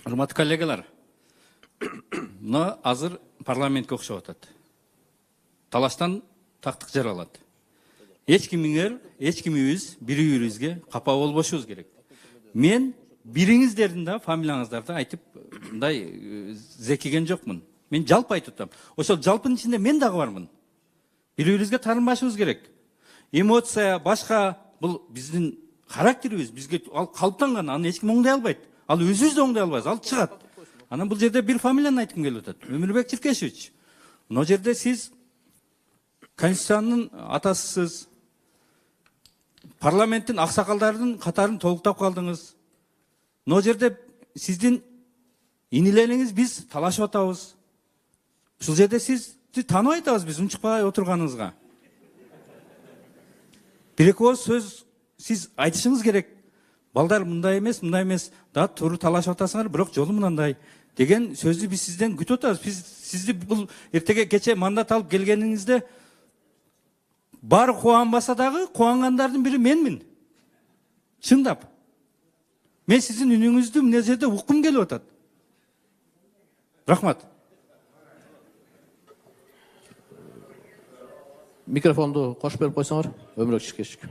Урматтуу коллегалар, мына азыр парламентке окшоп атат. Талаштан тактык жаралат. Эч кимибиз бири-бирибизге капа болбошубуз керек. Мен бириңиздердин да фамилияңыздарды айтып, мындай зекиген жокмун. Мен жалпы айтып атам. Ошол жалпынын ичинде мен дагы бармын. Бири-бирибизге таарынбашыбыз керек. Эмоция, башка бул биздин характерибиз, бизге ал калыптанган, аны эч ким оңдой албайт. Ал өзүбүз да оңдой албайбыз, ал чыгат. Анан бул жерде бир фамилияны айткым келип атат. Өмүрбек Чиркешевич. Мына жерде сиз Конституциянын атасысыз, парламенттин аксакалдарынын катарын толуктап калдыңыз. Мына жерде сиздин инилериңиз биз талашып атабыз. Ушул жерде сизди тааныбай атабыз биз унчукпай отурганыңызга. Бир-эки ооз сөз сиз айтышыңыз керек. Балдар мындай эмес, да туура талашып атасыңар, бирок жолу мындай деген сөздү биз сизден күтүп атабыз. Биз сизди бул эртеге кече мандат алып келгениңизде баары кубанбаса дагы кубангандардын бири менмин. Чындап. Мен сиздин үнүңүздү мына жерде уккум келип атат. Рахмат. Микрофонду кош берип койсоңор, Өмүрбек Чиркешевич.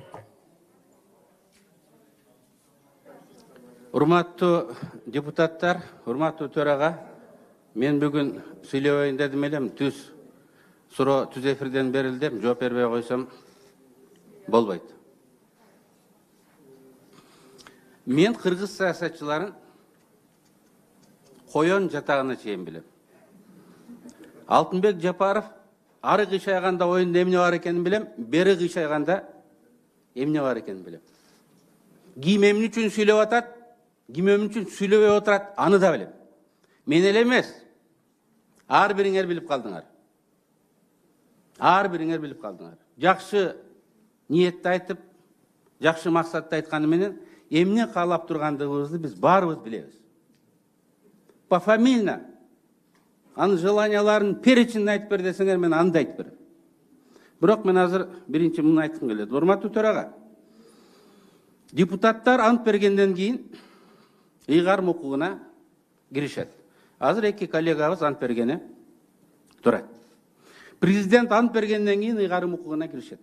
Урматтуу депутаттар, урматтуу төрага, мен бүгүн сүйлөбөйүн дедим элем, түз эфирден берилди, жооп бербей койсом болбойт. Мен кыргыз саясатчыларын коен жатагына чейин билем. Алтынбек Жапаров ары кыйшайганда оюнда эмне бар экенин билем, бери кыйшайганда эмне бар экенин билем. Ким эмне үчүн сүйлөп атат, ким эмне үчүн сүйлөбөй отурат, аны да билем. Мен эле эмес, ар бириңер билип калдыңар. Жакшы ниетти айтып, жакшы максатты айтканы менен эмне каалап тургандыгыбызды биз баарыбыз билебиз. Пофамильно анын желанияларын перечинин айтып бер десеңер, мен аны да айтып берем. Бирок мен азыр биринчи муну айткым келет. Урматтуу төрага, депутаттар ант бергенден кийин ыйгарым укугуна киришет. Азыр эки коллегабыз ант бергени турат. Президент ант бергенден кийин ыйгарым укугуна киришет.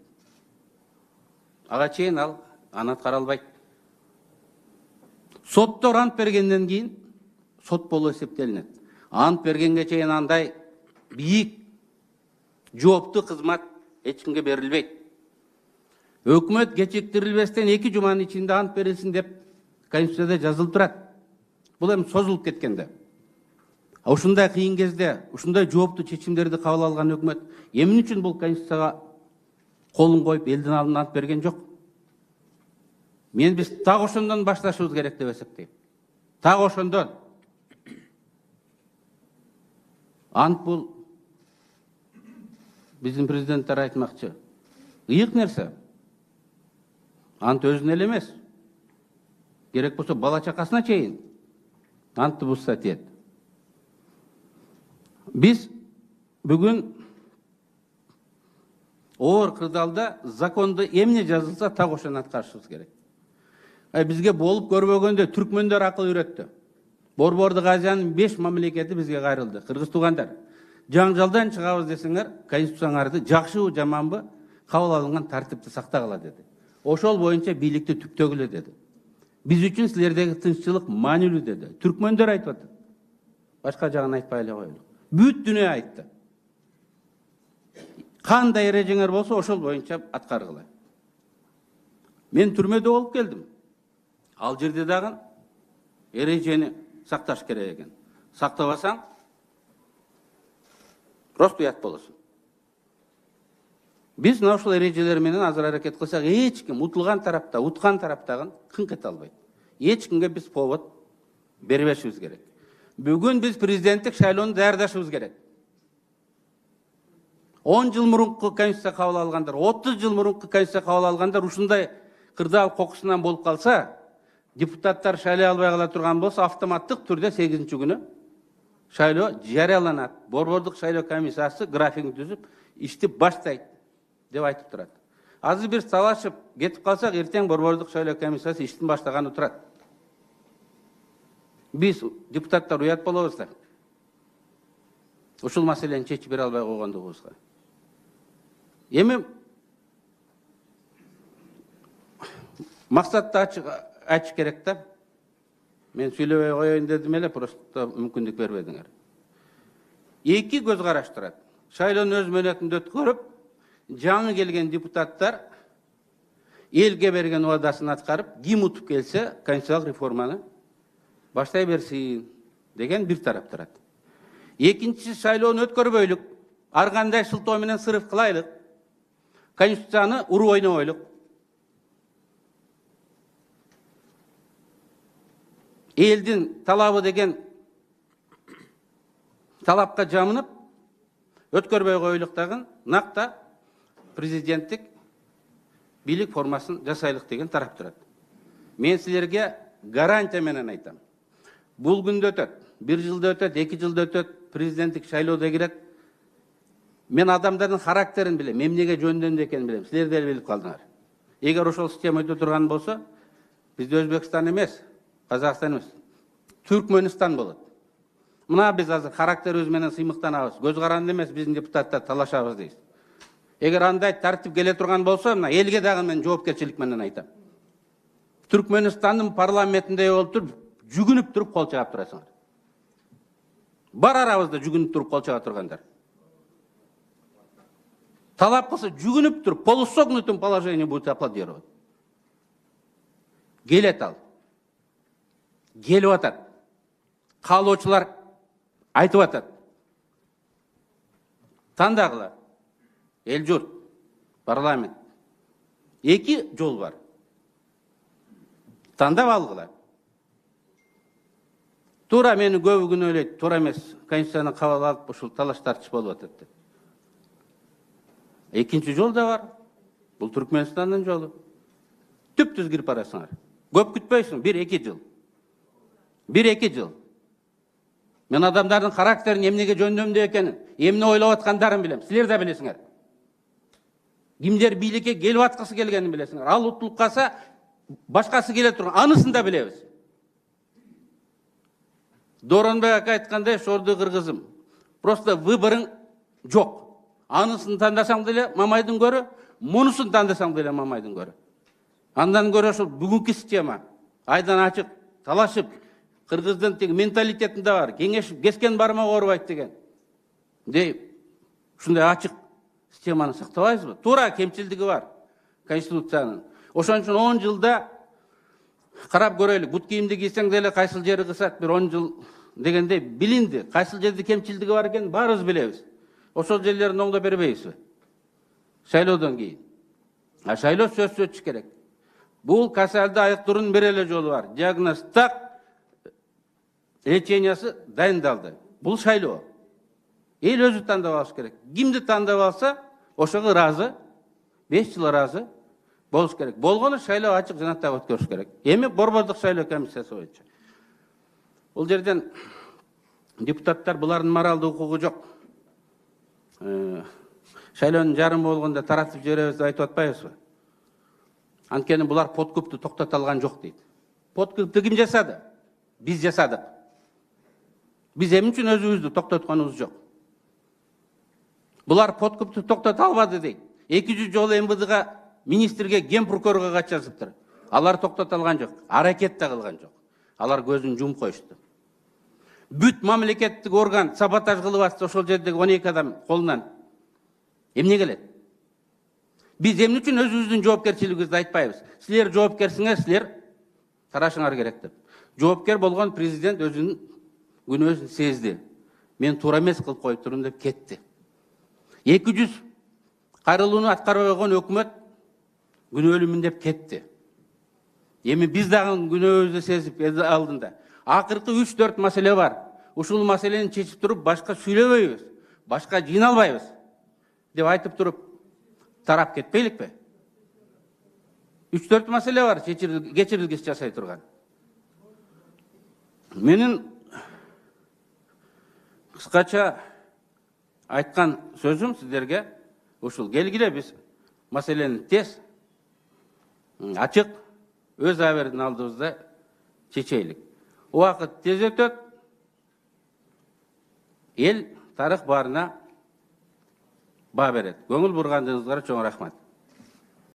Ага чейин ал анат каралбайт. Соттор ант бергенден кийин сот болуп эсептелинет. Ант бергенге чейин андай бийик, жооптуу кызмат эч кимге берилбейт. Өкмөт кечиктирилбестен 2 жуманын ичинде ант берилсин деп Конституцияда жазылып турат. Бул эми созулуп кеткенде. Ушундай кыйын кезде, ушундай жооптуу чечимдерди кабыл алган өкмөт эмне үчүн бул Конституцияга колун коюп элдин алдына ант берген жок? Мен биз так ошондон башташыбыз керек деп эсептейм. Так ошондон. Ант бул биздин президенттер айтмакчы. Ыйык нерсе. Ант өзүнө эле эмес. Керек болсо бала чакасына чейин антты бузса тиет. Биз бүгүн оор кырдаалда законду эмне жазылса так ошону аткарышыбыз керек. Бизге болуп көрбөгөндө түркмөндөр акыл үйрөттү. Борбордук Азиянын 5 мамлекети бизге кайрылды. Кыргыз туугандар, жаңжалдан чыгабыз десеңер, конституцияңарды жакшыбы, жаманбы, кабыл алынган тартипти сактагыла деди. Ошол боюнча бийликти түптөгүлө деди. Биз үчүн силердеги тынччылык маанилүү деди. Түркмөндөр айтып атат. Башка жагын айтпай эле коелу. Бүт дүйнө айтты. Кандай эрежеңер болсо ошол боюнча аткаргыла. Мен түрмөдө болуп келдим. Ал жерде дагы эрежени сакташ керек экен. Сактабасаң просто уят болосуң. Биз мына ушул эрежелер менен азыр аракет кылсак, эч ким утулган тарапта, уткан тараптагын кыңк эте албайт. Эч кимге биз повод бербешибиз керек. Бүгүн биз президенттик шайлоону даярдашыбыз керек. 10 жыл мурунку Конституция кабыл алгандар, 30 жыл мурунку Конституция кабыл алгандар ушундай кырдаал кокусунан болуп калса, депутаттар шайлай албай кала турган болсо, автоматтык түрдө 8-күнү шайлоо жарыяланат. Борбордук шайлоо комиссиясы графигин түзүп, ишти баштайт деп айтып турат. Азыр бир талашып кетип калсак, эртең борбордук шайлоо комиссиясы иштин баштаганы турат. Biz депутаттар уят болобуз да. Ушул маселени чечип бере албай койгондугубузга. Эми максатты ачык керек да. Мен сүйлөбөй коеюн дедим эле, просто мүмкүндүк бербедиңер. Эки көз караш турат. Шайлоонун өз мөөнөтүндө өткөрүп, жаңы келген депутаттар элге берген убадасын аткарып, ким утуп келсе, конституциялык реформаны баштай берсин деген бир тарап турат. Экинчиси, шайлоону өткөрбөйлүк, ар кандай шылтоо менен сырыф кылайлык, конституцияны уруп ойнобойлук. Элдин талабы деген талапка жамынып, өткөрбөй коюлук дагы накта президенттик бийлик формасын жасайлык деген тарап турат. Мен силерге гарантия менен айтам. Бул күндө өтөт, 1 жылда өтөт, 2 жылда өтөт, президенттик шайлоодо кирет. Мен адамдардын характерин билем, эмнеге жөндөндү экенин билем. Силер деле билип калдыңар. Эгер ошол система өтө турган болсо, бизде Өзбекстан эмес, Казакстан эмес, Түркмөнстан болот. Мына биз азыр характерибиз менен сыймыктанабыз. Көз каранды эмес, биздин депутаттар талашабыз дейбиз. Эгер андай тартип келе турган болсо, мына элге дагы мен жоопкерчилик менен айтам. Түркмөнстандын парламентинде болуп туруп, жүгүнүп туруп кол чаап турасыңар. Бар арабызда жүгүнүп туруп кол чаап тургандар. Талап кылса жүгүнүп туруп, полусогнутым положение будет аплодировать. Келет ал. Келип атат. Каалоочулар айтып атат. Тандагыла. Эл журт, парламент. Эки жол бар. Тандап алгыла. Тура мени көбү күнөөлөйт, туура эмес, конституцияны кабыл алып, ушул талаш тартыш болуп атат деп. Экинчи жол да бар. Бул Түркмөнстандын жолу. Түптүз кирип барасыңар. Көп күтпөйсүң, 1-2 жыл. 1-2 жыл. Мен адамдардын характерин эмнеге жөндөмдүү экенин, эмне ойлоп аткандарын билем. Силер да билесиңер. Кимдер бийликке келип аткысы келгенин билесиңер. Ал утулуп калса, башкасы келе турган, анысын да билебиз. Доронбек ака айткандай, шорду кыргызым. Просто выборың жок. Анысын тандасаң деле Мамайдын көрө, мунусын тандасаң деле Мамайдын көрө. Андан көрө ошол бүгүнкү система айдан ачык талашып, кыргыздын тег менталитетинде бар. Кеңешип, кескен бармак оорубайт деген. Ушундай ачык системаны сактабайбызбы? Туура кемчилдиги бар конституциянын. Ошон үчүн 10 жылда карап көрөлүк. Бут кийимди кийсең деле кайсыл жери кысат, бир 10 жыл дегендей билинди. Кайсыл жерде кемчилдиги бар экенин баарыбыз билебиз. Ошол жерлерин оңдоп бербейбизби? Шайлоодон кийин. Шайлоо сөзсүз өтүш керек. Бул касалды айыктыруунун бир эле жолу бар. Диагноз так, лечениясы дайындалды. Бул шайлоо. Эл өзү тандап алыш керек. Кимди тандап алса, ошого ыраазы, 5 жыл ыраазы болуш керек. Болгону шайлоо ачык жанаттап өткөрүш керек. Эми борбордук шайлоо комиссиясы боюнча. Бул жерден депутаттар булардын моралдык укугу жок. Шайлоонун жарымы болгондо таратып жиберебиз деп айтып атпайбызбы? Анткени булар подкупты токтото алган жок дейт. Подкупты ким жасады? Биз жасадык. Биз эмне үчүн өзүбүздү токтотконубуз жок. Булар подкупты токтото албады дейт. 200 жолу МВДга, министрге, генпрокурорго кат жазыптыр. Алар токтото алган жок, аракет да кылган жок. Алар көзүн жумуп коюшту. Бүт мамлекеттик орган саботаж кылып атса, ошол жердеги 12 адам колунан эмне келет? Биз эмне үчүн өзүбүздүн жоопкерчилигибизди айтпайбыз? Силер жоопкерсиңер, силер карашыңар керек деп. Жоопкер болгон президент өзүнүн күнөөсүн сезди. Мен туура эмес кылып коюп турдум деп кетти. 200 кайрылууну аткарбай койгон өкмөт күнөөлүүмүн деп кетти. Эми биз дагы күнөөбүздү сезип алдында. Акыркы 3-4 маселе бар. Ушул маселени чечип туруп, башка сүйлөбөйбүз, башка жыйналбайбыз деп айтып туруп тарап кетпейликпи? 3-4 маселе бар, кечирилгис жасай турган. Менин кыскача айткан сөзүм сиздерге ушул. Келгиле биз маселени тез, ачык, өз абердин алдыбызда чечейлик. Uақыт тез өтөт. Ел тарих барына ба берет. Көңіл бұрғандығыңызға чоң рахмат.